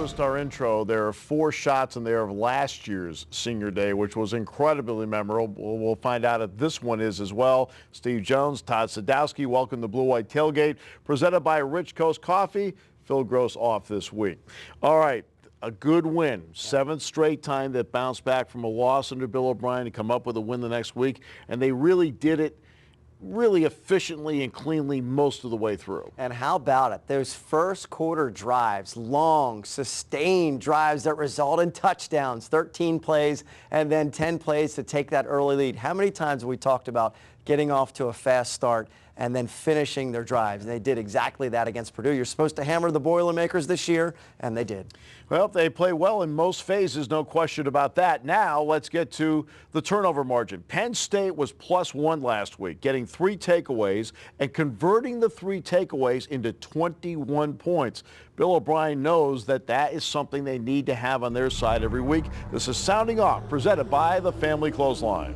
promised our intro, there are 4 shots in there of last year's senior day, which was incredibly memorable. We'll find out if this one is as well. Steve Jones, Todd Sadowski, welcome to Blue White Tailgate, presented by Rich Coast Coffee. Phil Grosz off this week. All right, a good win. 7th straight time that bounced back from a loss under Bill O'Brien to come up with a win the next week, and they really did it really efficiently and cleanly most of the way through. And how about it? Those first quarter drives, long, sustained drives that result in touchdowns, 13 plays and then 10 plays to take that early lead. How many times have we talked about getting off to a fast start and then finishing their drives? And they did exactly that against Purdue. You're supposed to hammer the Boilermakers this year, and they did. Well, they play well in most phases, no question about that. Now let's get to the turnover margin. Penn State was +1 last week, getting 3 takeaways and converting the 3 takeaways into 21 points. Bill O'Brien knows that that is something they need to have on their side every week. This is Sounding Off, presented by the Family Clothesline.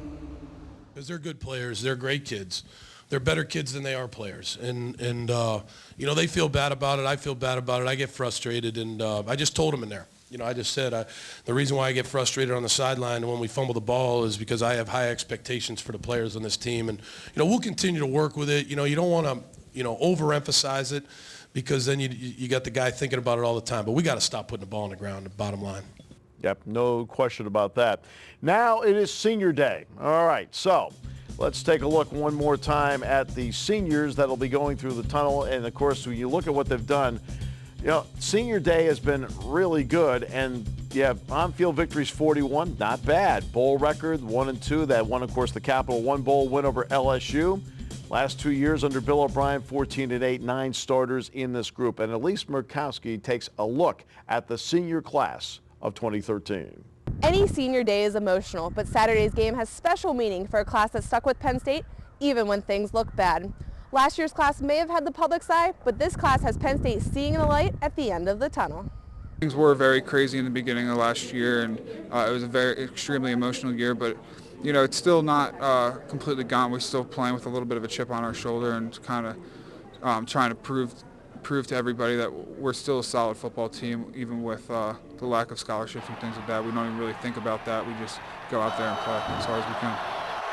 Because they're good players, they're great kids. They're better kids than they are players, and you know, they feel bad about it. I feel bad about it. I get frustrated, and I just told them in there. You know, I just said the reason why I get frustrated on the sideline when we fumble the ball is because I have high expectations for the players on this team, and you know, we'll continue to work with it. You know, you don't want to overemphasize it because then you got the guy thinking about it all the time. But we got to stop putting the ball on the ground. The bottom line. Yep, no question about that. Now it is senior day. All right, so let's take a look one more time at the seniors that'll be going through the tunnel. And of course, when you look at what they've done, you know, senior day has been really good. And yeah, on-field victories 41, not bad. Bowl record 1-2. That won, of course, the Capital One Bowl win over LSU. Last 2 years under Bill O'Brien, 14-8, 9 starters in this group. And Elise Murkowski takes a look at the senior class of 2013. Any senior day is emotional, but Saturday's game has special meaning for a class that stuck with Penn State even when things look bad. Last year's class may have had the public's eye, but this class has Penn State seeing the light at the end of the tunnel. Things were very crazy in the beginning of last year, and it was a very extremely emotional year, but you know, it's still not completely gone. We're still playing with a little bit of a chip on our shoulder and kind of trying to prove to everybody that we're still a solid football team, even with the lack of scholarships and things like that. We don't even really think about that. We just go out there and play as hard as we can.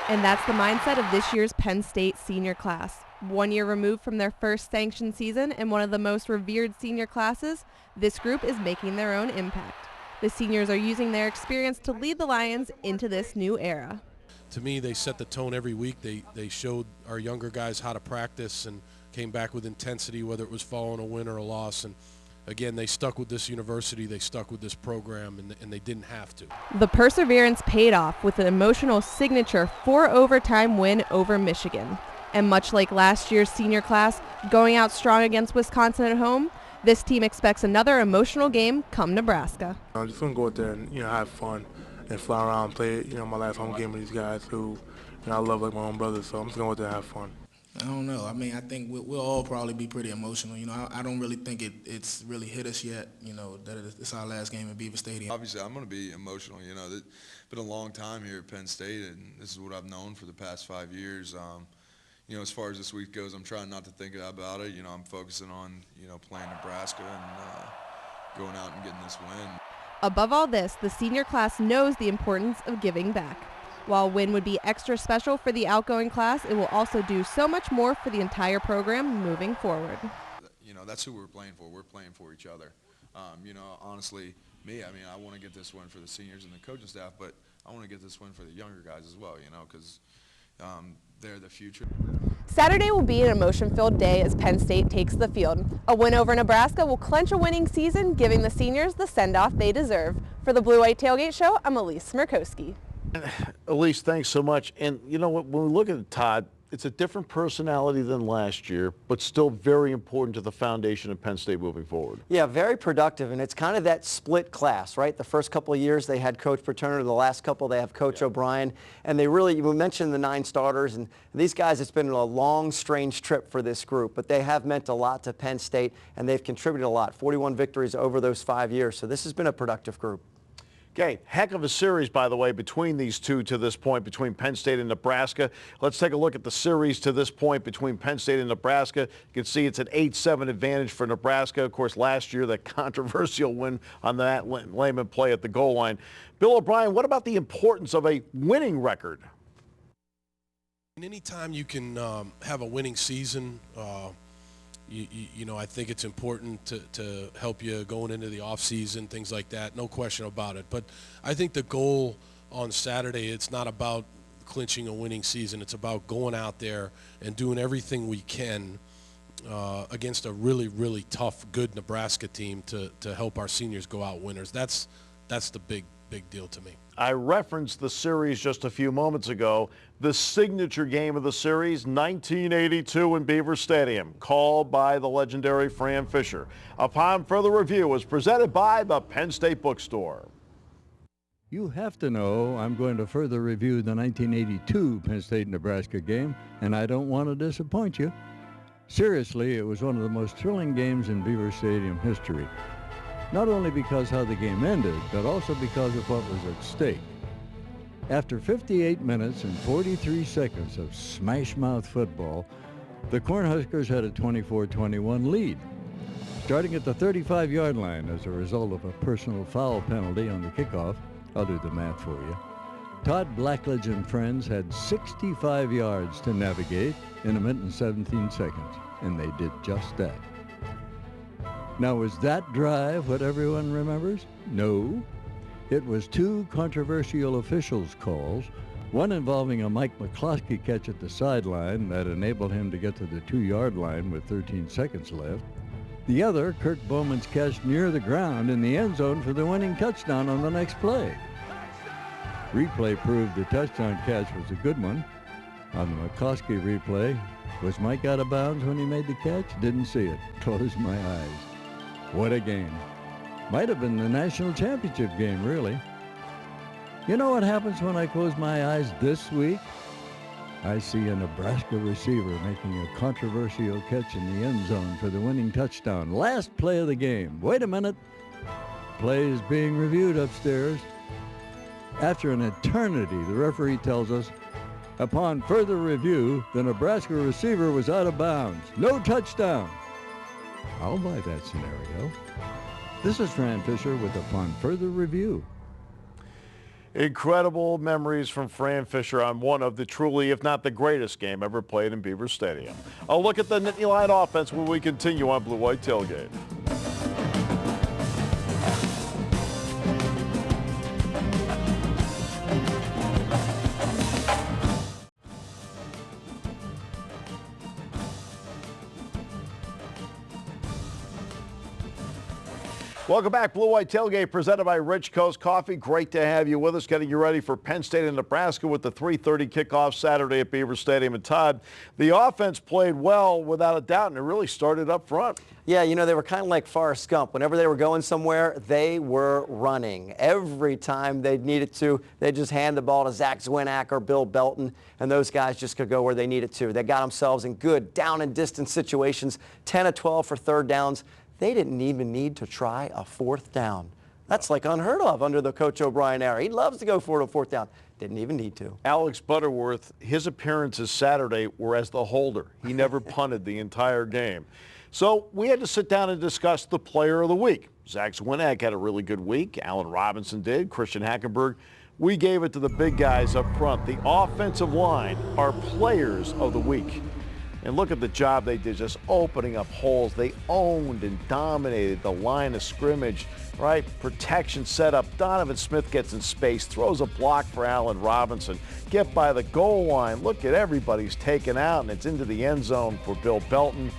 And that's the mindset of this year's Penn State senior class. 1 year removed from their first sanctioned season and one of the most revered senior classes, this group is making their own impact. The seniors are using their experience to lead the Lions into this new era. To me, they set the tone every week. They showed our younger guys how to practice and came back with intensity, whether it was following a win or a loss. And again, they stuck with this university, they stuck with this program, and they didn't have to. The perseverance paid off with an emotional signature 4-overtime win over Michigan. And much like last year's senior class, going out strong against Wisconsin at home, this team expects another emotional game come Nebraska. I'm just going to go out there and, you know, have fun and fly around and play, you know, my last home game with these guys who, you know, I love like my own brothers. So I'm just going to go out there and have fun. I don't know. I mean, I think we'll all probably be pretty emotional. You know, I don't really think it's really hit us yet, you know, that it's our last game at Beaver Stadium. Obviously, I'm going to be emotional. You know, it's been a long time here at Penn State, and this is what I've known for the past 5 years. You know, as far as this week goes, I'm trying not to think about it. You know, I'm focusing on, you know, playing Nebraska and going out and getting this win. Above all this, the senior class knows the importance of giving back. While win would be extra special for the outgoing class, it will also do so much more for the entire program moving forward. You know, that's who we're playing for. We're playing for each other. You know, honestly, I mean, I want to get this win for the seniors and the coaching staff, but I want to get this win for the younger guys as well, you know, because they're the future. Saturday will be an emotion-filled day as Penn State takes the field. A win over Nebraska will clinch a winning season, giving the seniors the send-off they deserve. For the Blue White Tailgate Show, I'm Elise Murkowski. Elise, thanks so much. And you know what, when we look at Todd, it's a different personality than last year, but still very important to the foundation of Penn State moving forward. Yeah, very productive, and it's kind of that split class, right? The first couple of years they had Coach Paterno, the last couple they have Coach O'Brien, and they really, you mentioned the 9 starters, and these guys, it's been a long, strange trip for this group, but they have meant a lot to Penn State, and they've contributed a lot, 41 victories over those 5 years, so this has been a productive group. Okay, heck of a series, by the way, between these two to this point, between Penn State and Nebraska. Let's take a look at the series to this point between Penn State and Nebraska. You can see it's an 8-7 advantage for Nebraska. Of course, last year, that controversial win on that Lehman play at the goal line. Bill O'Brien, what about the importance of a winning record? Anytime you can have a winning season, you know, I think it's important to help you going into the off season, things like that, no question about it. But I think the goal on Saturday, it's not about clinching a winning season. It's about going out there and doing everything we can against a really, really tough, good Nebraska team to help our seniors go out winners. That's the big deal to me. I referenced the series just a few moments ago. The signature game of the series, 1982 in Beaver Stadium, called by the legendary Fran Fisher. Upon further review, was presented by the Penn State Bookstore. You have to know I'm going to further review the 1982 Penn State-Nebraska game, and I don't want to disappoint you. Seriously, it was one of the most thrilling games in Beaver Stadium history. Not only because how the game ended, but also because of what was at stake. After 58 minutes and 43 seconds of smash-mouth football, the Cornhuskers had a 24-21 lead. Starting at the 35-yard line as a result of a personal foul penalty on the kickoff, I'll do the math for you, Todd Blackledge and friends had 65 yards to navigate in a minute and 17 seconds, and they did just that. Now, was that drive what everyone remembers? No. It was two controversial officials' calls, one involving a Mike McCloskey catch at the sideline that enabled him to get to the 2-yard line with 13 seconds left. The other, Kirk Bowman's catch near the ground in the end zone for the winning touchdown on the next play. Replay proved the touchdown catch was a good one. On the McCloskey replay, was Mike out of bounds when he made the catch? Didn't see it. Closed my eyes. What a game. Might have been the national championship game, really. You know what happens when I close my eyes this week? I see a Nebraska receiver making a controversial catch in the end zone for the winning touchdown. Last play of the game. Wait a minute. Play is being reviewed upstairs. After an eternity, the referee tells us, upon further review, the Nebraska receiver was out of bounds. No touchdown. I'll buy that scenario. This is Fran Fisher with Upon Further Review. Incredible memories from Fran Fisher on one of the truly, if not the greatest game ever played in Beaver Stadium. A look at the Nittany Lion offense when we continue on Blue White Tailgate. Welcome back. Blue White Tailgate presented by Rich Coast Coffee. Great to have you with us, getting you ready for Penn State and Nebraska with the 3:30 kickoff Saturday at Beaver Stadium. And Todd, the offense played well without a doubt, and it really started up front. Yeah, you know, they were kind of like Forrest Gump. Whenever they were going somewhere, they were running. Every time they needed to, they just hand the ball to Zach Zwinak or Bill Belton, and those guys just could go where they needed to. They got themselves in good down and distance situations, 10 of 12 for third downs. They didn't even need to try a fourth down. That's like unheard of under the Coach O'Brien era. He loves to go for a fourth down. Didn't even need to. Alex Butterworth, his appearances Saturday were as the holder. He never punted the entire game. So we had to sit down and discuss the player of the week. Zach Zwinak had a really good week. Allen Robinson did. Christian Hackenberg. We gave it to the big guys up front. The offensive line are players of the week. And look at the job they did, just opening up holes. They owned and dominated the line of scrimmage, right? Protection set up. Donovan Smith gets in space, throws a block for Allen Robinson. Get by the goal line. Look at everybody's taken out, and it's into the end zone for Bill Belton.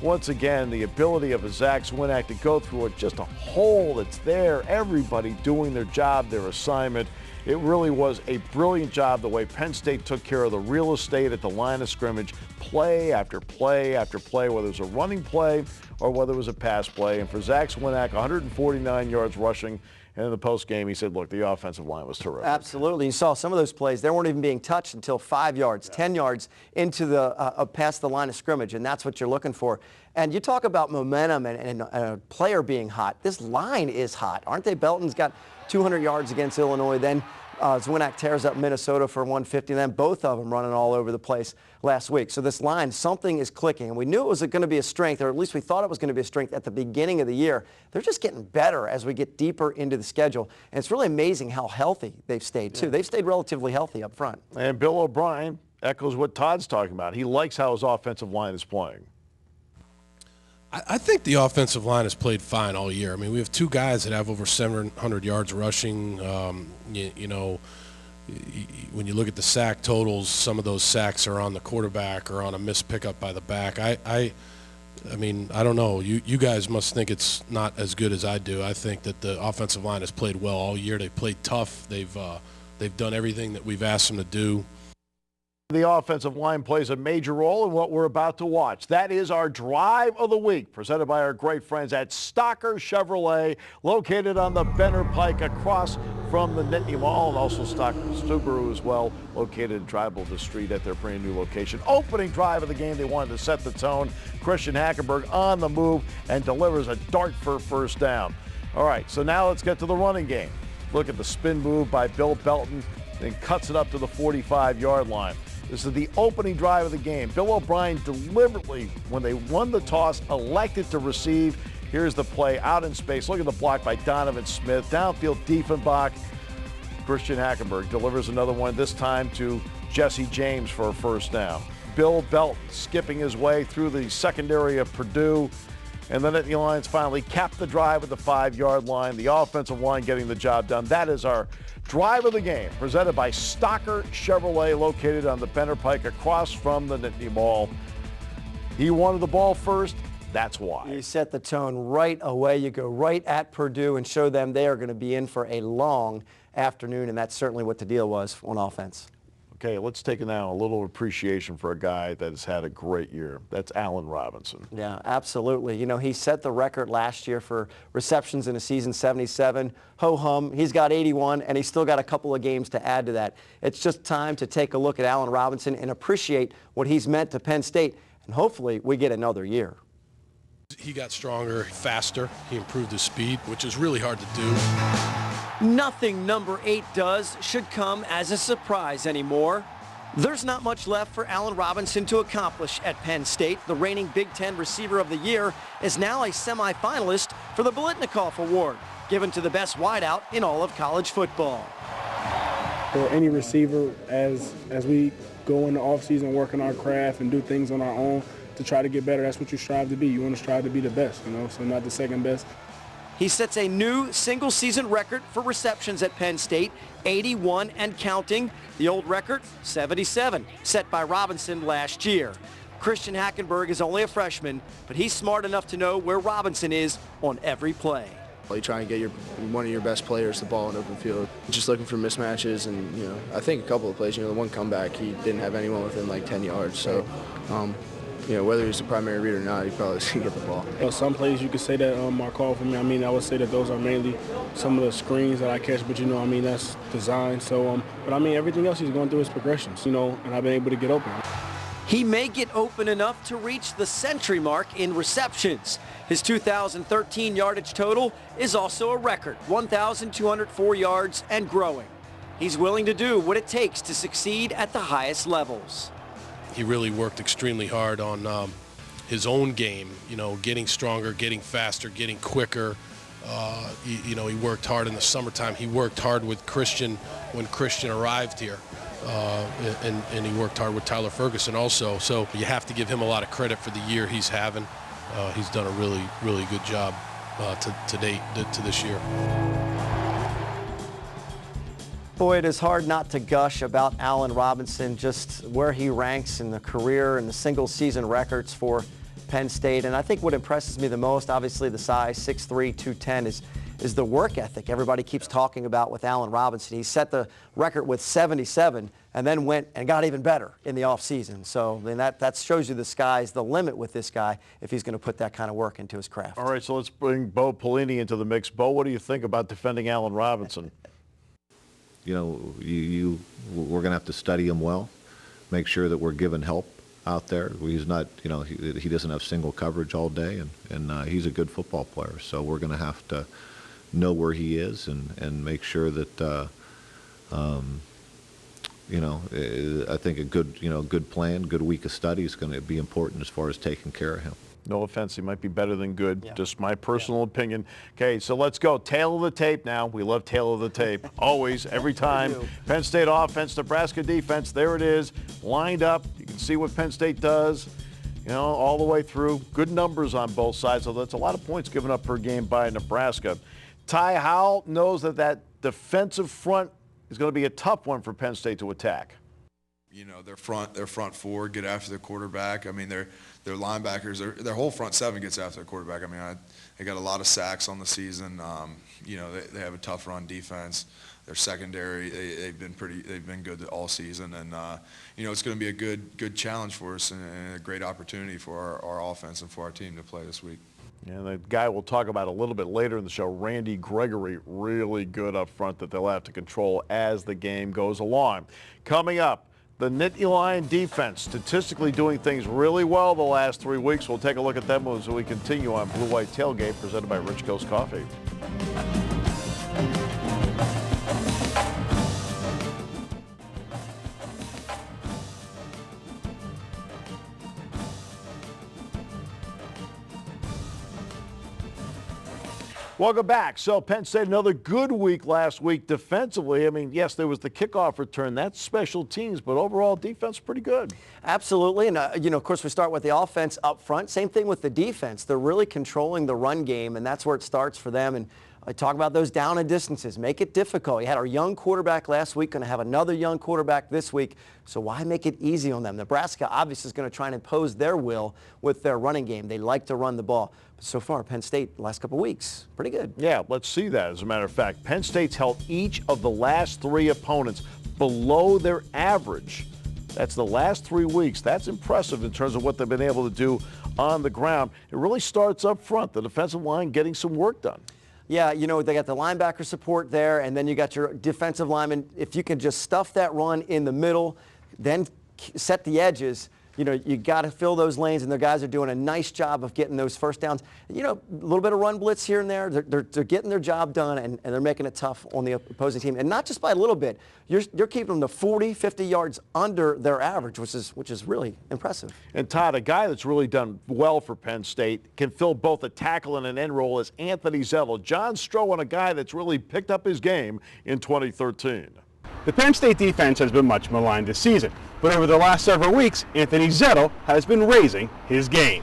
Once again, the ability of a Zach Zwinak to go through just a hole that's there. Everybody doing their job, their assignment. It really was a brilliant job the way Penn State took care of the real estate at the line of scrimmage, play after play after play, whether it was a running play or whether it was a pass play. And for Zach Zwinak, 149 yards rushing. And in the postgame, he said, look, the offensive line was terrific. Absolutely. You saw some of those plays. They weren't even being touched until 5 yards, 10 yards into the past the line of scrimmage, and that's what you're looking for. And you talk about momentum and a player being hot. This line is hot, aren't they? Belton's got 200 yards against Illinois. Then Zwinnach tears up Minnesota for 150, and then both of them running all over the place last week. So this line, something is clicking, and we knew it was going to be a strength, or at least we thought it was going to be a strength at the beginning of the year. They're just getting better as we get deeper into the schedule, and it's really amazing how healthy they've stayed, too. They've stayed relatively healthy up front. And Bill O'Brien echoes what Todd's talking about. He likes how his offensive line is playing. I think the offensive line has played fine all year. I mean, we have two guys that have over 700 yards rushing. You know, when you look at the sack totals, some of those sacks are on the quarterback or on a missed pickup by the back. I mean, I don't know. You guys must think it's not as good as I do. I think that the offensive line has played well all year. They've played tough. They've done everything that we've asked them to do. The offensive line plays a major role in what we're about to watch. That is our Drive of the Week, presented by our great friends at Stocker Chevrolet, located on the Benner Pike across from the Nittany Mall, and also Stocker Subaru as well, located in Tribal Street at their brand new location. Opening drive of the game, they wanted to set the tone. Christian Hackenberg on the move and delivers a dart for first down. All right, so now let's get to the running game. Look at the spin move by Bill Belton, then cuts it up to the 45-yard line. This is the opening drive of the game. Bill O'Brien deliberately, when they won the toss, elected to receive. Here's the play out in space. Look at the block by Donovan Smith. Downfield, Diefenbach. Christian Hackenberg delivers another one, this time to Jesse James for a first down. Bill Belton skipping his way through the secondary of Purdue. And then the Lions finally capped the drive at the 5-yard line. The offensive line getting the job done. That is our Drive of the Game, presented by Stocker Chevrolet, located on the Benner Pike across from the Nittany Mall. He wanted the ball first. That's why. You set the tone right away. You go right at Purdue and show them they are going to be in for a long afternoon, and that's certainly what the deal was on offense. Okay, let's take now a little appreciation for a guy that has had a great year. That's Allen Robinson. Yeah, absolutely. You know, he set the record last year for receptions in a season, 77. Ho-hum, he's got 81, and he's still got a couple of games to add to that. It's just time to take a look at Allen Robinson and appreciate what he's meant to Penn State, and hopefully we get another year. He got stronger, faster. He improved his speed, which is really hard to do. Nothing number 8 does should come as a surprise anymore. There's not much left for Allen Robinson to accomplish at Penn State. The reigning Big Ten Receiver of the Year is now a semifinalist for the Biletnikoff Award, given to the best wideout in all of college football. For any receiver, as we go in the offseason, work on our craft and do things on our own to try to get better, that's what you strive to be. You want to strive to be the best, you know, so not the second best. He sets a new single-season record for receptions at Penn State, 81 and counting. The old record, 77, set by Robinson last year. Christian Hackenberg is only a freshman, but he's smart enough to know where Robinson is on every play. You try and get one of your best players the ball in open field. Just looking for mismatches, and you know, I think a couple of plays. You know, the one comeback, he didn't have anyone within like 10 yards. So, you know, whether he's the primary reader or not, he probably should get the ball. You know, some plays you could say that are called for me. I mean, I would say that those are mainly some of the screens that I catch, but you know, I mean, that's design. So, but I mean, everything else he's going through is progressions, you know, and I've been able to get open. He may get open enough to reach the century mark in receptions. His 2013 yardage total is also a record, 1,204 yards and growing. He's willing to do what it takes to succeed at the highest levels. He really worked extremely hard on his own game, you know, getting stronger, getting faster, getting quicker. You know, he worked hard in the summertime. He worked hard with Christian when Christian arrived here. And he worked hard with Tyler Ferguson also. So you have to give him a lot of credit for the year he's having. He's done a really, really good job to date, to this year. Boy, it is hard not to gush about Allen Robinson, just where he ranks in the career and the single-season records for Penn State. And I think what impresses me the most, obviously the size, 6'3", 210, is the work ethic everybody keeps talking about with Allen Robinson. He set the record with 77 and then went and got even better in the offseason. So I mean, that shows you the sky's the limit with this guy if he's going to put that kind of work into his craft. All right, so let's bring Bo Pelini into the mix. Bo, what do you think about defending Allen Robinson? You know, we're going to have to study him well, make sure that we're giving help out there. He's not, you know, he doesn't have single coverage all day, and he's a good football player. So we're going to have to know where he is and make sure that, you know, I think a good, you know, good plan, good week of study is going to be important as far as taking care of him. No offense, he might be better than good, just my personal opinion. Okay, so let's go. Tail of the tape now. We love tail of the tape, always, every time. Penn State offense, Nebraska defense, there it is, lined up. You can see what Penn State does, you know, all the way through. Good numbers on both sides, so that's a lot of points given up per game by Nebraska. Ty Howell knows that that defensive front is going to be a tough one for Penn State to attack. You know, their front four get after the quarterback. I mean, their linebackers, their whole front seven gets after the quarterback. I mean, they got a lot of sacks on the season. You know, they have a tough run defense. Their secondary, they've been good all season, and you know, it's going to be a good challenge for us and a great opportunity for our offense and for our team to play this week. And the guy we'll talk about a little bit later in the show, Randy Gregory, really good up front that they'll have to control as the game goes along. Coming up, the Nittany Lion defense, statistically doing things really well the last 3 weeks. We'll take a look at them as we continue on Blue White Tailgate, presented by Rich Coast Coffee. Welcome back. So Penn State, another good week last week defensively. I mean, yes, there was the kickoff return. That's special teams, but overall defense pretty good. Absolutely. And, you know, of course, we start with the offense up front. Same thing with the defense. They're really controlling the run game, and that's where it starts for them. And I talk about those down and distances. Make it difficult. You had our young quarterback last week, going to have another young quarterback this week. So why make it easy on them? Nebraska obviously is going to try and impose their will with their running game. They like to run the ball. But so far, Penn State, the last couple of weeks, pretty good. Yeah, let's see that. As a matter of fact, Penn State's held each of the last 3 opponents below their average. That's the last 3 weeks. That's impressive in terms of what they've been able to do on the ground. It really starts up front, the defensive line getting some work done. Yeah, you know, they got the linebacker support there, and then you got your defensive lineman. If you can just stuff that run in the middle, then set the edges, you know, you got to fill those lanes, and the guys are doing a nice job of getting those first downs. You know, a little bit of run blitz here and there. They're getting their job done, and they're making it tough on the opposing team. And not just by a little bit. You're keeping them to 40, 50 yards under their average, which is really impressive. And Todd, a guy that's really done well for Penn State, can fill both a tackle and an end role, is Anthony Zettel. John Stroh, a guy that's really picked up his game in 2013. The Penn State defense has been much maligned this season, but over the last several weeks, Anthony Zettel has been raising his game.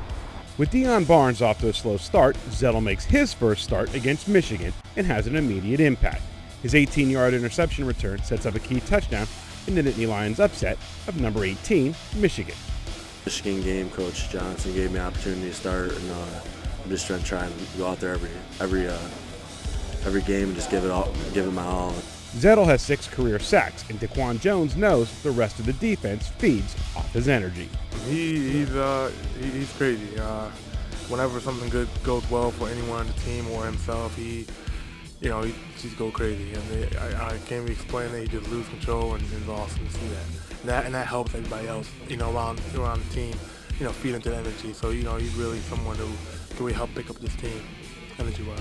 With Deion Barnes off to a slow start, Zettel makes his first start against Michigan and has an immediate impact. His 18-yard interception return sets up a key touchdown in the Nittany Lions' upset of number 18, Michigan. Michigan game, Coach Johnson gave me an opportunity to start, and I'm just trying to go out there every game and just give it my all. Zettel has 6 career sacks, and Daquan Jones knows the rest of the defense feeds off his energy. He's crazy. Whenever something good goes well for anyone on the team or himself, he just go crazy. And I can't even explain it. He just loses control, and it's awesome to see that. And that helps everybody else, you know, around the team, you know, feed into the energy. So, you know, he's really someone who can really help pick up this team, energy-wise.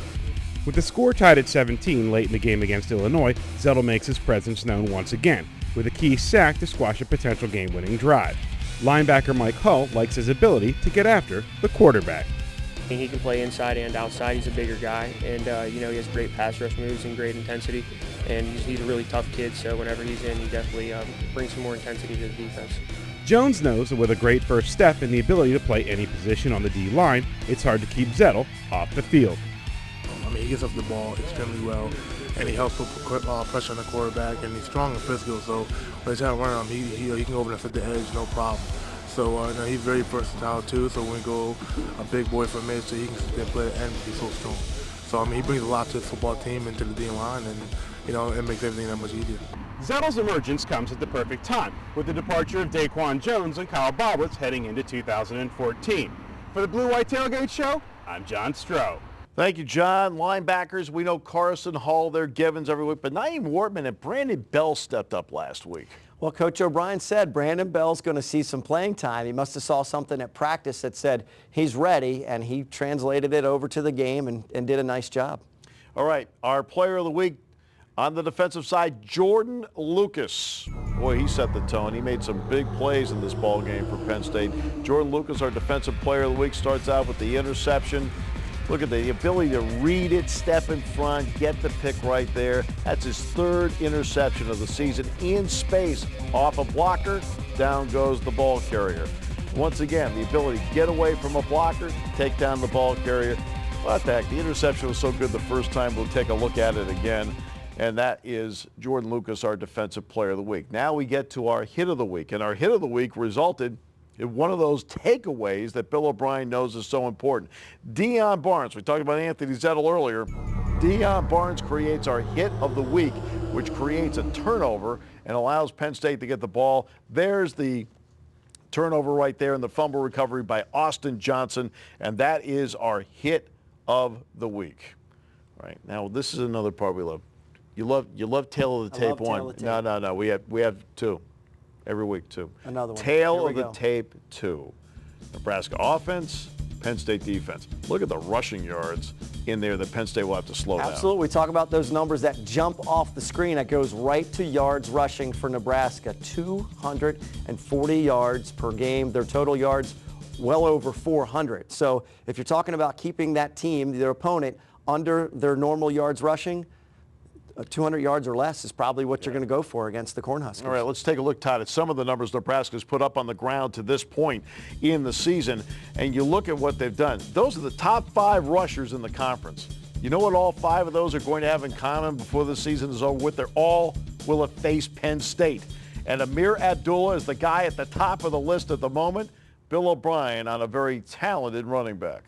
With the score tied at 17 late in the game against Illinois, Zettel makes his presence known once again, with a key sack to squash a potential game-winning drive. Linebacker Mike Hull likes his ability to get after the quarterback. He can play inside and outside. He's a bigger guy, and you know, he has great pass rush moves and great intensity, and he's a really tough kid, so whenever he's in, he definitely brings some more intensity to the defense. Jones knows that with a great first step and the ability to play any position on the D-line, it's hard to keep Zettel off the field. I mean, he gets up the ball extremely well, and he helps put pressure on the quarterback, and he's strong and physical, so when they try to run on him, he can go over and set the edge, no problem. So you know, he's very versatile too, so when we go a big boy for mid, so he can play the end, he's so strong. So I mean, he brings a lot to the football team and to the D-line, and you know, it makes everything that much easier. Zettel's emergence comes at the perfect time, with the departure of Daquan Jones and Kyle Boblitz heading into 2014. For the Blue White Tailgate Show, I'm John Stroh. Thank you, John. Linebackers, we know Carson, Hall, they're givens every week, but Naeem Wortman and Brandon Bell stepped up last week. Well, Coach O'Brien said Brandon Bell's going to see some playing time. He must have saw something at practice that said he's ready, and he translated it over to the game and did a nice job. All right, our player of the week on the defensive side, Jordan Lucas. Boy, he set the tone. He made some big plays in this ball game for Penn State. Jordan Lucas, our defensive player of the week, starts out with the interception. Look at the ability to read it, step in front, get the pick right there. That's his third interception of the season in space. Off a blocker, down goes the ball carrier. Once again, the ability to get away from a blocker, take down the ball carrier. What the heck, the interception was so good the first time. We'll take a look at it again. And that is Jordan Lucas, our defensive player of the week. Now we get to our hit of the week. And our hit of the week resulted in one of those takeaways that Bill O'Brien knows is so important. Deion Barnes, we talked about Anthony Zettel earlier. Deion Barnes creates our hit of the week, which creates a turnover and allows Penn State to get the ball. There's the turnover right there in the fumble recovery by Austin Johnson, and that is our hit of the week. All right, now this is another part we love. You love tail of the tape one. No. We have two. Every week, two. Another one. Tail of the tape, two. Nebraska offense, Penn State defense. Look at the rushing yards in there that Penn State will have to slow down. Absolutely. We talk about those numbers that jump off the screen. That goes right to yards rushing for Nebraska. 240 yards per game. Their total yards well over 400. So if you're talking about keeping that team, their opponent, under their normal yards rushing, 200 yards or less is probably what you're going to go for against the Cornhuskers. All right, let's take a look, Todd, at some of the numbers Nebraska's put up on the ground to this point in the season, and you look at what they've done. Those are the top 5 rushers in the conference. You know what all 5 of those are going to have in common before the season is over with? They're all will have faced Penn State. And Amir Abdullah is the guy at the top of the list at the moment. Bill O'Brien on a very talented running back.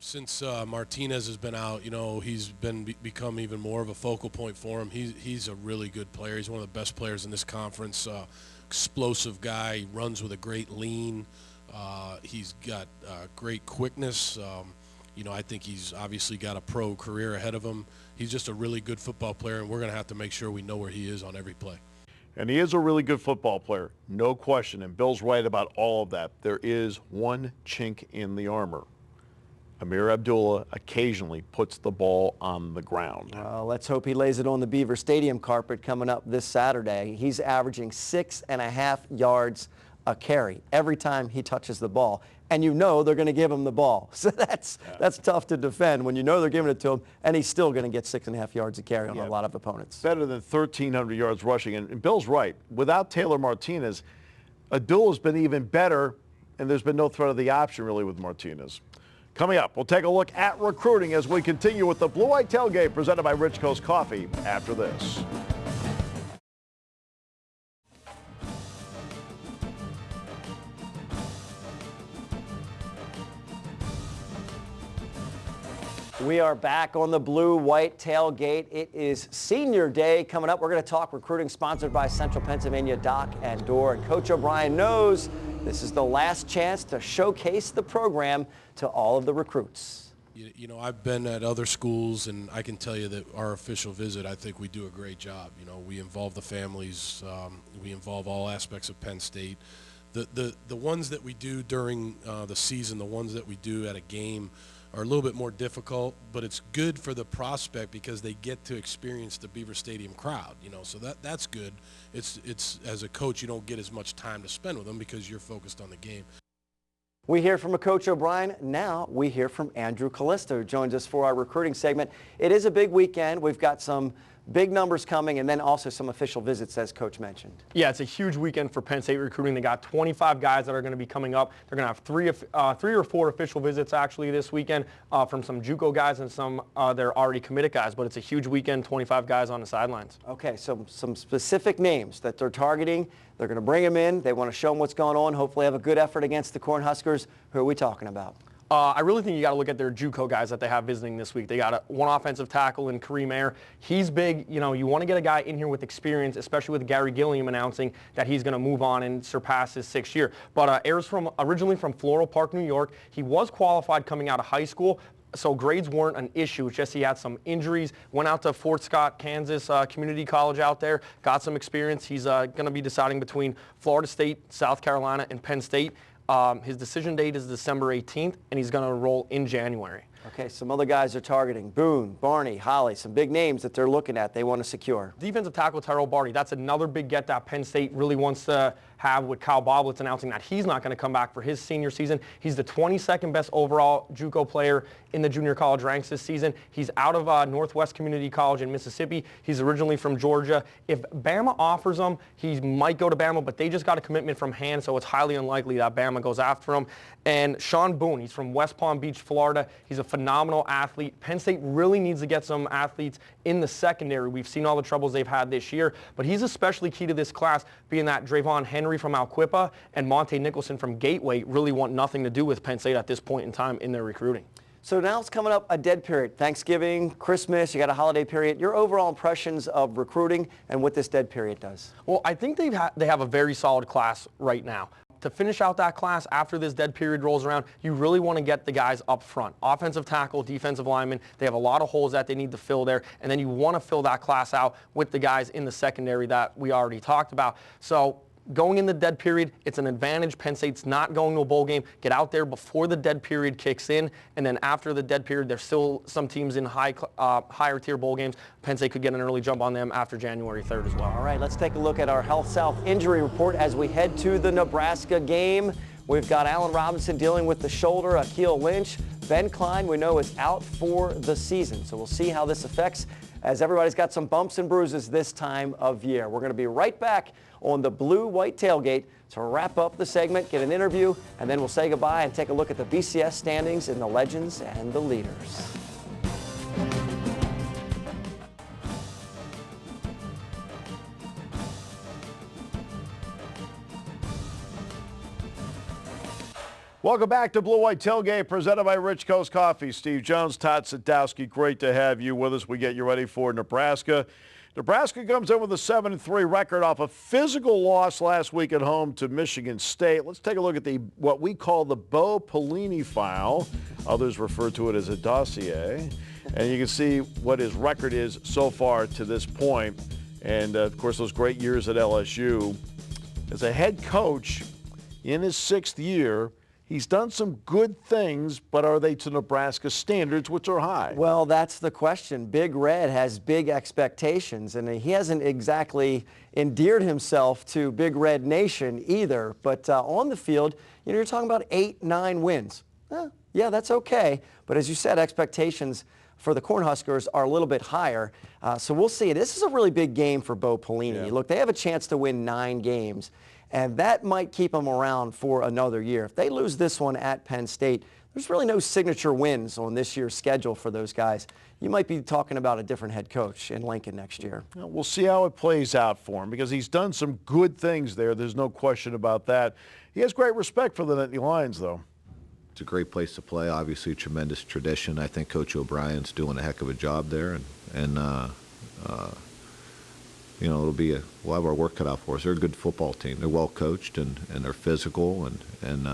Since Martinez has been out, you know, he's become even more of a focal point for him. He's a really good player. He's one of the best players in this conference. Explosive guy. He runs with a great lean. He's got great quickness. You know, I think he's obviously got a pro career ahead of him. He's just a really good football player, and we're going to have to make sure we know where he is on every play. And he is a really good football player, no question. And Bill's right about all of that. There is one chink in the armor. Amir Abdullah occasionally puts the ball on the ground. Let's hope he lays it on the Beaver Stadium carpet coming up this Saturday. He's averaging 6.5 yards a carry every time he touches the ball. And you know they're going to give him the ball. So that's tough to defend when you know they're giving it to him, and he's still going to get 6.5 yards a carry on a lot of opponents. Better than 1,300 yards rushing. And Bill's right. Without Taylor Martinez, Abdullah's been even better, and there's been no threat of the option really with Martinez. Coming up, we'll take a look at recruiting as we continue with the Blue White Tailgate presented by Rich Coast Coffee after this. We are back on the Blue White Tailgate. It is senior day coming up. We're going to talk recruiting sponsored by Central Pennsylvania Dock and Door. And Coach O'Brien knows this is the last chance to showcase the program to all of the recruits. You know, I've been at other schools, and I can tell you that our official visit, I think we do a great job. You know, we involve the families. We involve all aspects of Penn State. The ones that we do during the season, the ones that we do at a game, are a little bit more difficult, but it's good for the prospect because they get to experience the Beaver Stadium crowd, you know, so that's good. It's as a coach, you don't get as much time to spend with them because you're focused on the game. We hear from Coach O'Brien. Now we hear from Andrew Callisto, who joins us for our recruiting segment. It is a big weekend. We've got some big numbers coming, and then also some official visits, as Coach mentioned. Yeah, it's a huge weekend for Penn State recruiting. They got 25 guys that are going to be coming up. They're going to have three or four official visits actually this weekend from some JUCO guys and some they're already committed guys. But it's a huge weekend, 25 guys on the sidelines. Okay, so some specific names that they're targeting. They're going to bring them in. They want to show them what's going on. Hopefully have a good effort against the Cornhuskers. Who are we talking about? I really think you got to look at their JUCO guys that they have visiting this week. They got one offensive tackle in Kareem Ayer. He's big. You know, you want to get a guy in here with experience, especially with Gary Gilliam announcing that he's going to move on and surpass his 6th year. But Ayer's originally from Floral Park, New York. He was qualified coming out of high school, so grades weren't an issue. It's just he had some injuries, went out to Fort Scott, Kansas Community College out there, got some experience. He's going to be deciding between Florida State, South Carolina, and Penn State. His decision date is December 18th, and he's going to enroll in January. Okay, some other guys are targeting. Boone, Barney, Holly, some big names that they're looking at they want to secure. Defensive tackle Terrell Barney, that's another big get that Penn State really wants to have, with Kyle Boblitz announcing that he's not going to come back for his senior season. He's the 22nd best overall JUCO player in the junior college ranks this season. He's out of Northwest Community College in Mississippi. He's originally from Georgia. If Bama offers him, he might go to Bama, but they just got a commitment from hand, so it's highly unlikely that Bama goes after him. And Sean Boone, he's from West Palm Beach, Florida. He's a phenomenal athlete. Penn State really needs to get some athletes in the secondary. We've seen all the troubles they've had this year, but he's especially key to this class, being that Drayvon Henry from Alquippa and Monte Nicholson from Gateway really want nothing to do with Penn State at this point in time in their recruiting. So now it's coming up a dead period. Thanksgiving, Christmas, you got a holiday period. Your overall impressions of recruiting and what this dead period does? Well, I think they have a very solid class right now. To finish out that class after this dead period rolls around, you really want to get the guys up front. Offensive tackle, defensive lineman, they have a lot of holes that they need to fill there, and then you want to fill that class out with the guys in the secondary that we already talked about. So going in the dead period, it's an advantage. Penn State's not going to a bowl game. Get out there before the dead period kicks in, and then after the dead period, there's still some teams in higher tier bowl games. Penn State could get an early jump on them after January 3rd as well. All right, let's take a look at our Health South injury report as we head to the Nebraska game. We've got Allen Robinson dealing with the shoulder, Akeel Lynch. Ben Klein, we know, is out for the season. So we'll see how this affects, as everybody's got some bumps and bruises this time of year. We're going to be right back on the Blue White Tailgate to wrap up the segment, get an interview, and then we'll say goodbye and take a look at the BCS standings in the legends and the leaders. Welcome back to Blue White Tailgate, presented by Rich Coast Coffee. Steve Jones, Todd Sadowski, great to have you with us. We get you ready for Nebraska. Nebraska comes in with a 7-3 record off a physical loss last week at home to Michigan State. Let's take a look at what we call the Bo Pelini file. Others refer to it as a dossier. And you can see what his record is so far to this point. And, of course, those great years at LSU. As a head coach in his 6th year, he's done some good things, but are they to Nebraska standards, which are high? Well, that's the question. Big Red has big expectations, and he hasn't exactly endeared himself to Big Red Nation either. But on the field, you're talking about 8-9 wins. Yeah, that's okay. But as you said, expectations for the Cornhuskers are a little bit higher. So we'll see. This is a really big game for Bo Pelini. Yeah. Look, they have a chance to win 9 games. And that might keep them around for another year. If they lose this one at Penn State, there's really no signature wins on this year's schedule for those guys. You might be talking about a different head coach in Lincoln next year. We'll see how it plays out for him, because he's done some good things there. There's no question about that. He has great respect for the Nittany Lions, though. It's a great place to play. Obviously, tremendous tradition. I think Coach O'Brien's doing a heck of a job there, and you know, we'll have our work cut out for us. They're a good football team. They're well coached and they're physical, and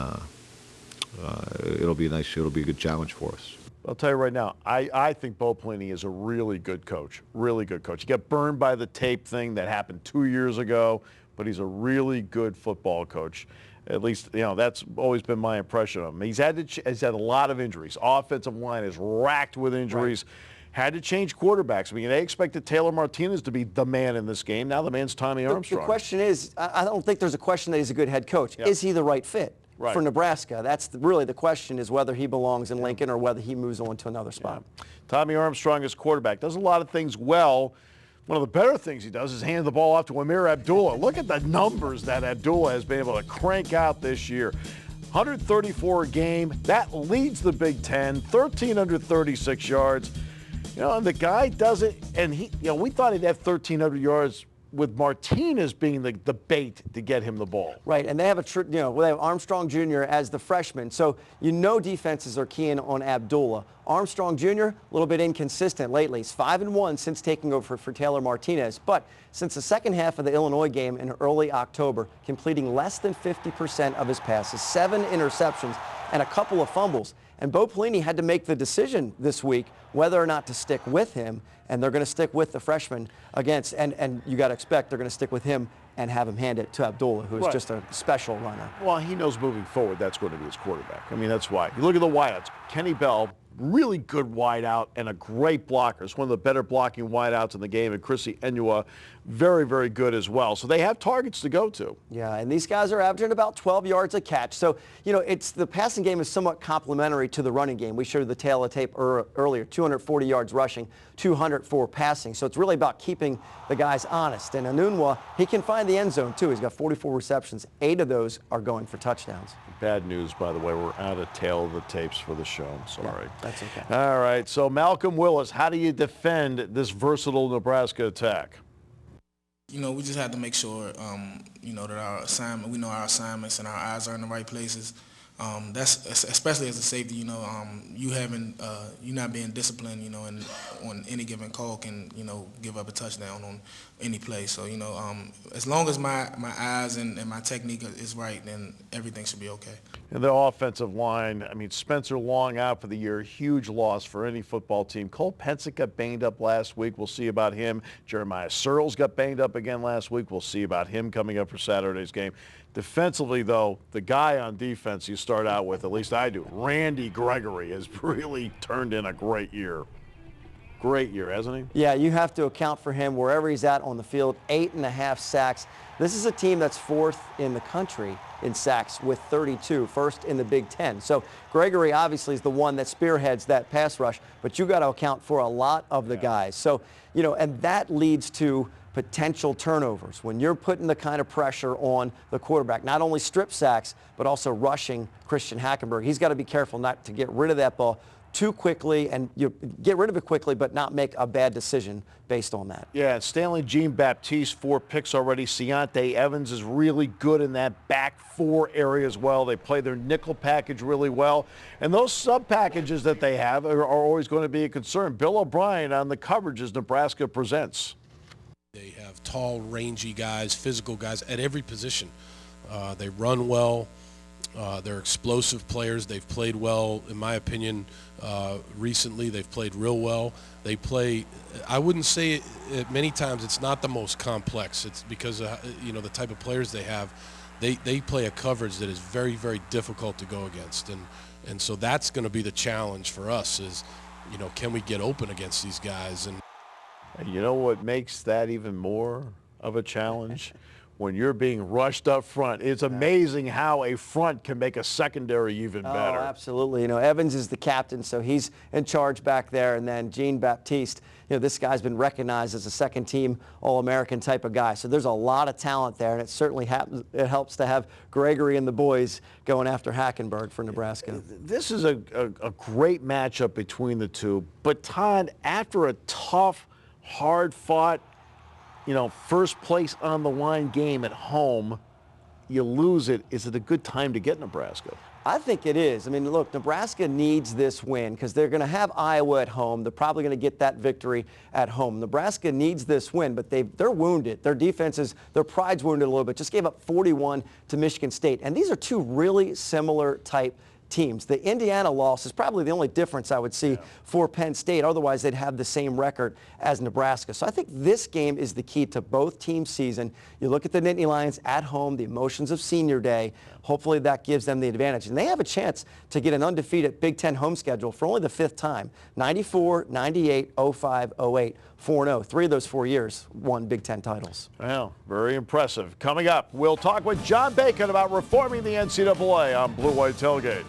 it'll be a good challenge for us. I'll tell you right now, I think Bo Pelini is a really good coach. Really good coach. He got burned by the tape thing that happened 2 years ago, but he's a really good football coach. At least, you know, that's always been my impression of him. He's had a lot of injuries. Offensive line is racked with injuries. Right. Had to change quarterbacks. I mean, they expected Taylor Martinez to be the man in this game. Now the man's Tommy Armstrong. The question is, I don't think there's a question that he's a good head coach. Yeah. Is he the right fit for Nebraska? That's really the question, is whether he belongs in Lincoln or whether he moves on to another spot. Yeah. Tommy Armstrong is quarterback. Does a lot of things well. One of the better things he does is hand the ball off to Amir Abdullah. Look at the numbers that Abdullah has been able to crank out this year. 134 a game. That leads the Big Ten. 1,336 yards. You know, and the guy does it, and we thought he'd have 1,300 yards with Martinez being the bait to get him the ball. Right, and they have they have Armstrong Jr. as the freshman, so defenses are keying on Abdullah. Armstrong Jr., a little bit inconsistent lately. He's 5-1 since taking over for Taylor Martinez, but since the second half of the Illinois game in early October, completing less than 50% of his passes, 7 interceptions, and a couple of fumbles. And Bo Pelini had to make the decision this week whether or not to stick with him, and they're going to stick with the freshman against, and you got to expect they're going to stick with him and have him hand it to Abdullah, who is just a special runner. Well, he knows moving forward that's going to be his quarterback. I mean, that's why. You look at the wideouts. Kenny Bell, really good wideout and a great blocker. It's one of the better blocking wideouts in the game, and Chrissy Enua, very, very good as well. So they have targets to go to. Yeah, and these guys are averaging about 12 yards a catch. So, you know, the passing game is somewhat complementary to the running game. We showed the tail of tape earlier, 240 yards rushing, 204 passing. So it's really about keeping the guys honest. And Enunwa, he can find the end zone, too. He's got 44 receptions. 8 of those are going for touchdowns. Bad news, by the way. We're out of tail of the tapes for the show. I'm sorry. No, that's okay. All right. So, Malcolm Willis, how do you defend this versatile Nebraska attack? You know, we just have to make sure, you know, that we know our assignments and our eyes are in the right places. That's especially as a safety, you know, you not being disciplined, you know, and on any given call can, you know, give up a touchdown on any play. So, you know, as long as my eyes and my technique is right, then everything should be okay. And the offensive line, I mean, Spencer Long out for the year, huge loss for any football team. Cole Pensick got banged up last week. We'll see about him. Jeremiah Searles got banged up again last week. We'll see about him coming up for Saturday's game. Defensively, though, the guy on defense you start out with, at least I do, Randy Gregory, has really turned in a great year. Great year, hasn't he? Yeah, you have to account for him wherever he's at on the field. 8.5 sacks. This is a team that's 4th in the country in sacks with 32, first in the Big Ten. So Gregory obviously is the one that spearheads that pass rush, but you got to account for a lot of the guys. So, you know, and that leads to potential turnovers. When you're putting the kind of pressure on the quarterback, not only strip sacks, but also rushing Christian Hackenberg, he's got to be careful not to get rid of that ball too quickly, and you get rid of it quickly, but not make a bad decision based on that. Yeah, Stanley Jean-Baptiste, 4 picks already. Ciante Evans is really good in that back 4 area as well. They play their nickel package really well. And those sub-packages that they have are always going to be a concern. Bill O'Brien on the coverages Nebraska presents. They have tall, rangy guys, physical guys at every position. They run well. They're explosive players. They've played well, in my opinion, recently. They've played real well. They play, I wouldn't say it many times it's not the most complex. It's because of, you know, the type of players they have. They play a coverage that is very, very difficult to go against. And so that's going to be the challenge for us is, you know, can we get open against these guys? And you know what makes that even more of a challenge? When you're being rushed up front. It's amazing how a front can make a secondary even better. Oh, absolutely. You know, Evans is the captain, so he's in charge back there. And then Jean-Baptiste, you know, this guy's been recognized as a second-team All-American type of guy. So there's a lot of talent there, and it certainly it helps to have Gregory and the boys going after Hackenberg for Nebraska. This is a great matchup between the two. But, Todd, after a tough, hard-fought, you know, first place on the line game at home, you lose it. Is it a good time to get Nebraska? I think it is. I mean, look, Nebraska needs this win because they're going to have Iowa at home. They're probably going to get that victory at home. Nebraska needs this win, but they're wounded. Their defenses, their pride's wounded a little bit. Just gave up 41 to Michigan State. And these are 2 really similar type teams. The Indiana loss is probably the only difference I would see for Penn State. Otherwise, they'd have the same record as Nebraska. So I think this game is the key to both teams' season. You look at the Nittany Lions at home, the emotions of senior day. Hopefully that gives them the advantage. And they have a chance to get an undefeated Big Ten home schedule for only the 5th time. 94, 98, 05, 08, 4-0. 3 of those 4 years won Big Ten titles. Well, very impressive. Coming up, we'll talk with John Bacon about reforming the NCAA on Blue White Tailgate.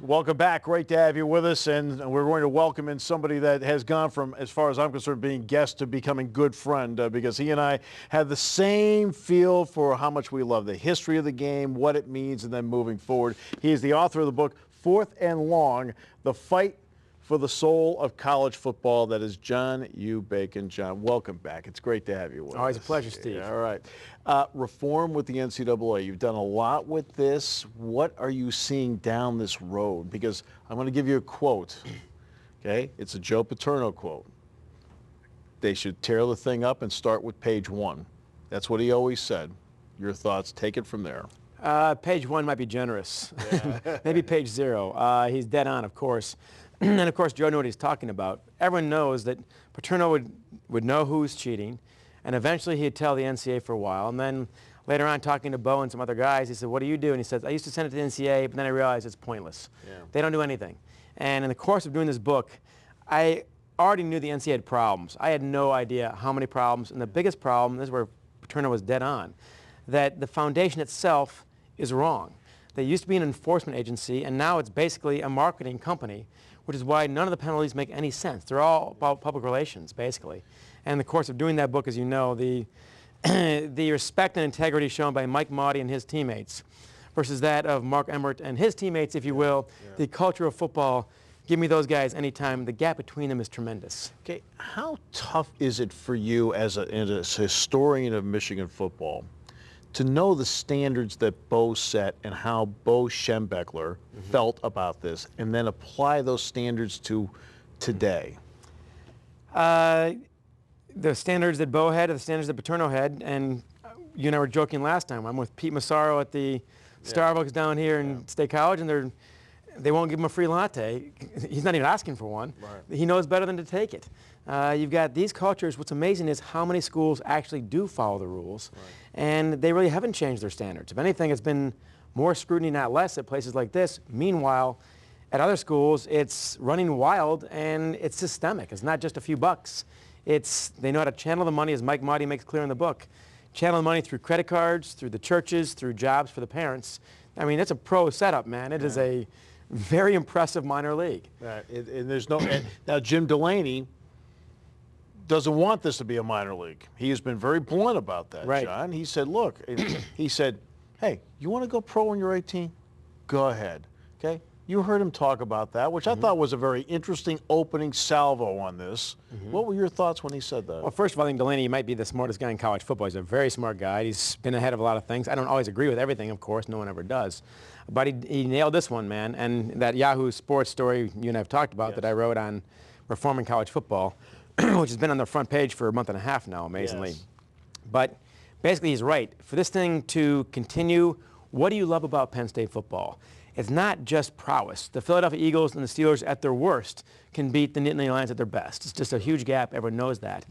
Welcome back. Great to have you with us, and we're going to welcome in somebody that has gone from, as far as I'm concerned, being guest to becoming good friend because he and I have the same feel for how much we love the history of the game, what it means, and then moving forward. He is the author of the book, 4th and Long, The Fight for the Soul of College Football. That is John U. Bacon. John, welcome back. It's great to have you with us. Always a pleasure, Steve. Yeah, all right. Reform with the NCAA. You've done a lot with this. What are you seeing down this road? Because I'm going to give you a quote. Okay? It's a Joe Paterno quote. They should tear the thing up and start with page 1. That's what he always said. Your thoughts? Take it from there. Page 1 might be generous. Yeah. Maybe page 0. He's dead on, of course. And of course, Joe knew what he's talking about. Everyone knows that Paterno would know who's cheating, and eventually he'd tell the NCAA for a while. And then later on, talking to Bo and some other guys, he said, "What do you do?" And he says, "I used to send it to the NCAA, but then I realized it's pointless. Yeah. They don't do anything." And in the course of doing this book, I already knew the NCAA had problems. I had no idea how many problems. And the biggest problem, this is where Paterno was dead on, that the foundation itself is wrong. They used to be an enforcement agency, and now it's basically a marketing company, which is why none of the penalties make any sense. They're all about public relations, basically. And in the course of doing that book, as you know, the respect and integrity shown by Mike Motti and his teammates versus that of Mark Emmert and his teammates, if you will, the culture of football, give me those guys anytime. The gap between them is tremendous. Okay, how tough is it for you as a historian of Michigan football to know the standards that Bo set and how Bo Schembechler felt about this, and then apply those standards to today? The standards that Bo had are the standards that Paterno had, and you and I were joking last time. I'm with Pete Massaro at the Starbucks down here in State College, and they won't give him a free latte. He's not even asking for one. Right. He knows better than to take it. You've got these cultures. What's amazing is how many schools actually do follow the rules, and they really haven't changed their standards. If anything, it's been more scrutiny, not less, at places like this. Meanwhile, at other schools, it's running wild, and it's systemic. It's not just a few bucks. They know how to channel the money, as Mike Motti makes clear in the book. Channel the money through credit cards, through the churches, through jobs for the parents. I mean, it's a pro setup, man. It is a very impressive minor league. And there's no. Now, Jim Delaney doesn't want this to be a minor league. He has been very blunt about that, John. He said, look, he said, hey, you want to go pro when you're 18? Go ahead, okay? You heard him talk about that, which I thought was a very interesting opening salvo on this. What were your thoughts when he said that? Well, first of all, I think Delaney might be the smartest guy in college football. He's a very smart guy. He's been ahead of a lot of things. I don't always agree with everything, of course. No one ever does. But he nailed this one, man. And that Yahoo Sports story you and I have talked about that I wrote on reforming college football, which has been on the front page for a month and a half now, amazingly. But basically, he's right. For this thing to continue, what do you love about Penn State football? It's not just prowess. The Philadelphia Eagles and the Steelers at their worst can beat the Nittany Lions at their best. It's just a huge gap. Everyone knows that.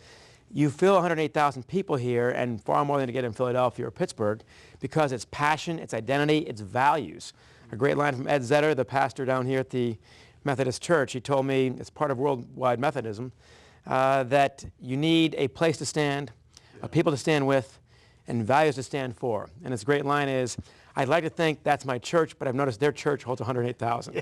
You fill 108,000 people here, and far more than to get in Philadelphia or Pittsburgh, because it's passion, it's identity, it's values. A great line from Ed Zetter, the pastor down here at the Methodist Church. He told me, it's part of worldwide Methodism, that you need a place to stand, a people to stand with, and values to stand for. And his great line is, I'd like to think that's my church, but I've noticed their church holds 108,000.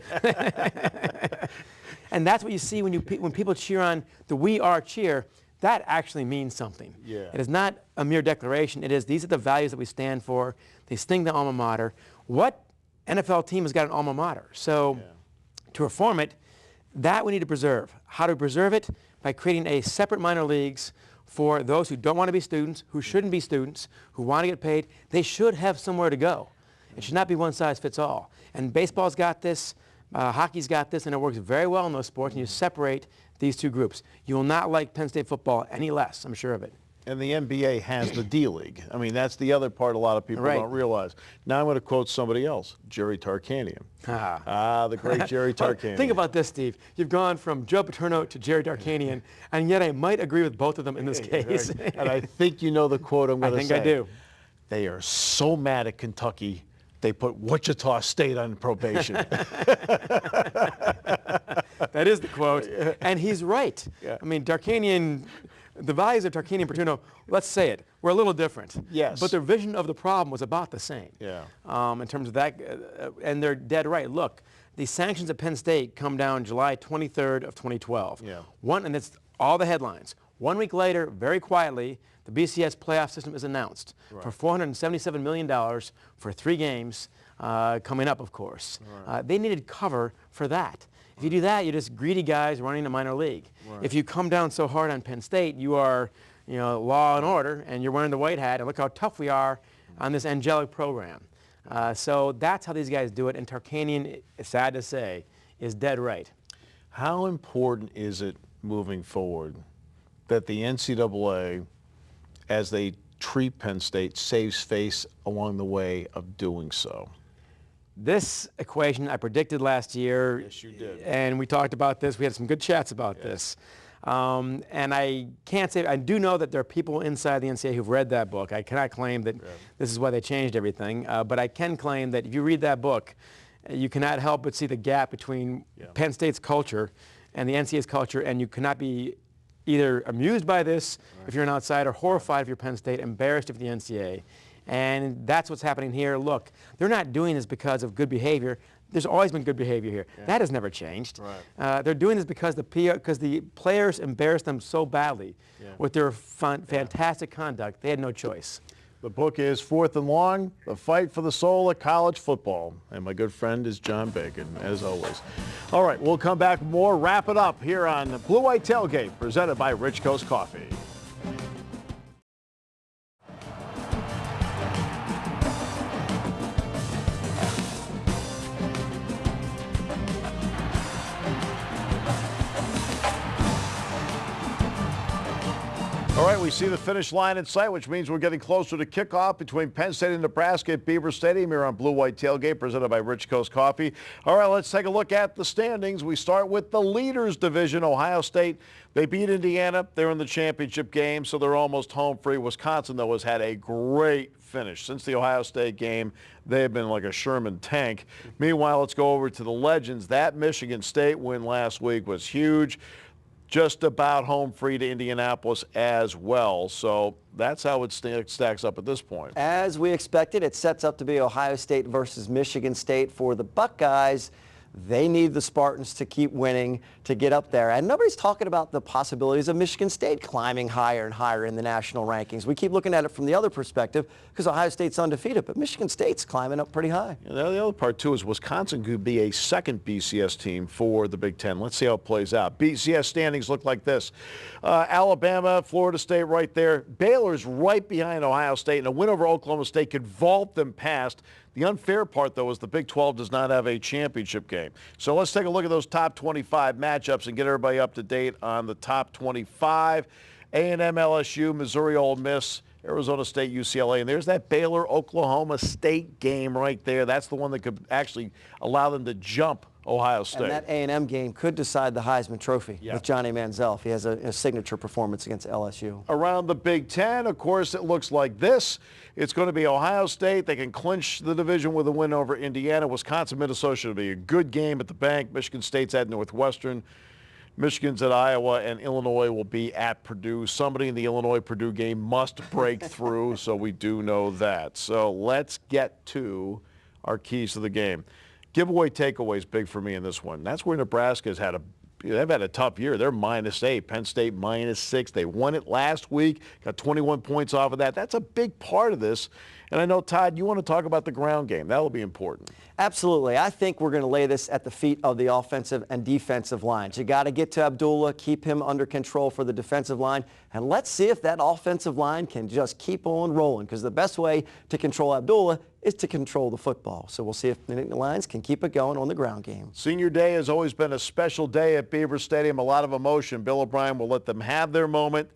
And that's what you see when people cheer on the "We Are" cheer. That actually means something. It is not a mere declaration. It is, these are the values that we stand for. They sting the alma mater. What NFL team has got an alma mater? So to reform it, that we need to preserve. How do we preserve it? By creating a separate minor leagues for those who don't want to be students, who shouldn't be students, who want to get paid. They should have somewhere to go. It should not be one size fits all. And baseball's got this, hockey's got this, and it works very well in those sports, and you separate these two groups. You will not like Penn State football any less, I'm sure of it. And the NBA has the D-League. I mean, that's the other part a lot of people don't realize. Now I'm going to quote somebody else, Jerry Tarkanian. The great Jerry Tarkanian. Think about this, Steve. You've gone from Joe Paterno to Jerry Tarkanian, and yet I might agree with both of them in this case. And I think you know the quote I'm going to say. I think I do. They are so mad at Kentucky, they put Wichita State on probation. That is the quote. And he's right. I mean, Tarkanian, the values of Tarkanian and Paterno, let's say it, were a little different. Yes. But their vision of the problem was about the same. In terms of that, and they're dead right. Look, the sanctions at Penn State come down July 23rd of 2012. And it's all the headlines. 1 week later, very quietly, the BCS playoff system is announced for $477 million for 3 games coming up, of course. They needed cover for that. If you do that, you're just greedy guys running a minor league. If you come down so hard on Penn State, you are, law and order, and you're wearing the white hat, and look how tough we are on this angelic program. So that's how these guys do it, and Tarkanian, it's sad to say, is dead right. How important is it moving forward that the NCAA, as they treat Penn State, saves face along the way of doing so? This equation I predicted last year. Yes, you did. And we talked about this. We had some good chats about this. And I can't say, I do know that there are people inside the NCAA who've read that book. I cannot claim that this is why they changed everything. But I can claim that if you read that book, you cannot help but see the gap between Penn State's culture and the NCAA's culture, and you cannot be either amused by this if you're an outsider, horrified if you're Penn State, embarrassed if the NCAA. And that's what's happening here. Look, they're not doing this because of good behavior. There's always been good behavior here. That has never changed. They're doing this because the players embarrassed them so badly with their fantastic conduct. They had no choice. The book is Fourth and Long, The Fight for the Soul of College Football. And my good friend is John Bacon, as always. All right, we'll come back more, wrap it up here on Blue White Tailgate, presented by Rich Coast Coffee. All right, we see the finish line in sight, which means we're getting closer to kickoff between Penn State and Nebraska at Beaver Stadium here on Blue White Tailgate, presented by Rich Coast Coffee. All right, let's take a look at the standings. We start with the leaders division. Ohio State, they beat Indiana. They're in the championship game, so they're almost home free. Wisconsin, though, has had a great finish. Since the Ohio State game, they have been like a Sherman tank. Meanwhile, let's go over to the legends. That Michigan State win last week was huge. Just about home free to Indianapolis as well. So that's how it stacks up at this point. As we expected, it sets up to be Ohio State versus Michigan State for the Buckeyes. They need the Spartans to keep winning to get up there. And nobody's talking about the possibilities of Michigan State climbing higher and higher in the national rankings. We keep looking at it from the other perspective because Ohio State's undefeated, but Michigan State's climbing up pretty high. And the other part, too, is Wisconsin could be a second BCS team for the Big Ten. Let's see how it plays out. BCS standings look like this. Alabama, Florida State right there. Baylor's right behind Ohio State, and a win over Oklahoma State could vault them past. The unfair part, though, is the Big 12 does not have a championship game. So let's take a look at those top 25 matchups and get everybody up to date on the top 25. A&M, LSU, Missouri, Ole Miss, Arizona State, UCLA. And there's that Baylor-Oklahoma State game right there. That's the one that could actually allow them to jump Ohio State. And that A&M game could decide the Heisman Trophy with Johnny Manziel if he has a signature performance against LSU. Around the Big Ten, of course, it looks like this. It's going to be Ohio State. They can clinch the division with a win over Indiana. Wisconsin, Minnesota should be a good game at the bank. Michigan State's at Northwestern. Michigan's at Iowa, and Illinois will be at Purdue. Somebody in the Illinois-Purdue game must break through, so we do know that. So let's get to our keys to the game. Giveaway takeaways big for me in this one. That's where Nebraska has had they've had a tough year. They're -8. Penn State -6. They won it last week, got 21 points off of that. That's a big part of this. And I know, Todd, you want to talk about the ground game. That'll be important. Absolutely. I think we're going to lay this at the feet of the offensive and defensive lines. You got to get to Abdullah, keep him under control for the defensive line, and let's see if that offensive line can just keep on rolling, because the best way to control Abdullah is to control the football. So we'll see if the Lions can keep it going on the ground game. Senior Day has always been a special day at Beaver Stadium, a lot of emotion. Bill O'Brien will let them have their moment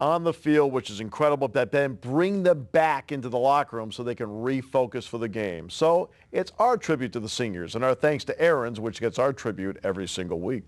on the field, which is incredible, but then bring them back into the locker room so they can refocus for the game. So it's our tribute to the seniors and our thanks to Aaron's, which gets our tribute every single week.